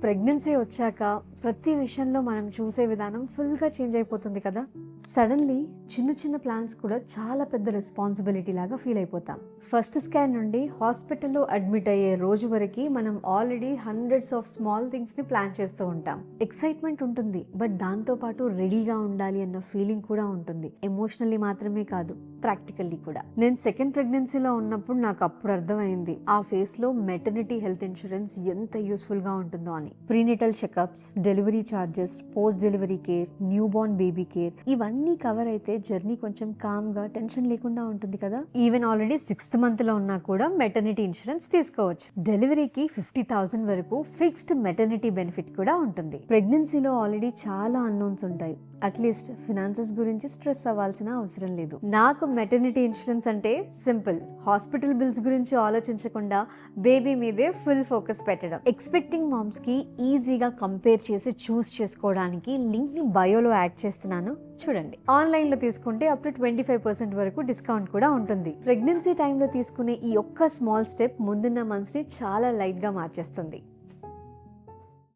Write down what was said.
Pregnancy వచ్చాక ప్రతి విషయంలో మనం చూసే విధానం ఫుల్గా చేంజ్ అయిపోతుంది కదా. సడన్లీ చిన్న చిన్న ప్లాన్స్ కూడా చాలా పెద్ద రెస్పాన్సిబిలిటీ లాగా ఫీల్ అయిపోతాం. ఫస్ట్ స్కాన్ నుండి హాస్పిటల్లో అడ్మిట్ అయ్యే రోజు వరకు మనం already hundreds of small things ని ప్లాన్ చేస్తూ ఉంటాం. ఎక్సైట్మెంట్ ఉంటుంది, బట్ దాంతో పాటు రెడీగా ఉండాలి అన్న ఫీలింగ్ కూడా ఉంటుంది. ఎమోషనల్లీ మాత్రమే కాదు, ప్రాక్టికల్లీ కూడా. నేను సెకండ్ ప్రెగ్నెన్సీలో ఉన్నప్పుడు నాకు అప్పుడు అర్థమైంది ఆ ఫేస్ లో మెటర్నిటీ హెల్త్ ఇన్సూరెన్స్ ఎంత యూస్ఫుల్ గా ఉంటుందో అని. Prenatal checkups, delivery charges, post delivery care, new Born baby care, ఇవన్నీ కవర్ అయితే జర్నీ కొంచెం కామ్ గా టెన్షన్ లేకుండా ఉంటుంది కదా. ఈవెన్ ఆల్రెడీ 6th మంత్ లో ఉన్నా కూడా మెటర్నిటీ ఇన్సూరెన్స్ తీసుకోవచ్చు. డెలివరీకి 50,000 వరకు ఫిక్స్డ్ మెటర్నిటీ బెనిఫిట్ కూడా ఉంటుంది. ప్రెగ్నెన్సీలో ఆల్రెడీ చాలా అన్నోన్స్ ఉంటాయి. అట్లీస్ట్ ఫినాన్సెస్ గురించి స్ట్రెస్ అవ్వాల్సిన అవసరం లేదు. నాకు మెటర్నిటీ ఇన్సూరెన్స్ అంటే సింపుల్. హాస్పిటల్ బిల్స్ గురించి ఆలోచించకుండా బేబీ మీదే ఫుల్ ఫోకస్ పెట్టడం. ఎక్స్పెక్టింగ్ మామ్స్ కి ఈజీగా కంపేర్ చేసి చూస్ చేసుకోవడానికి లింక్ ని బయోలో యాడ్ చేస్తున్నాను, చూడండి. ఆన్లైన్ లో తీసుకుంటే అప్ టు 25% వరకు డిస్కౌంట్ కూడా ఉంటుంది. ప్రెగ్నెన్సీ టైంలో తీసుకునే ఈ ఒక్క స్మాల్ స్టెప్ ముందున్న మంత్స్ ని చాలా లైట్ గా మార్చేస్తుంది.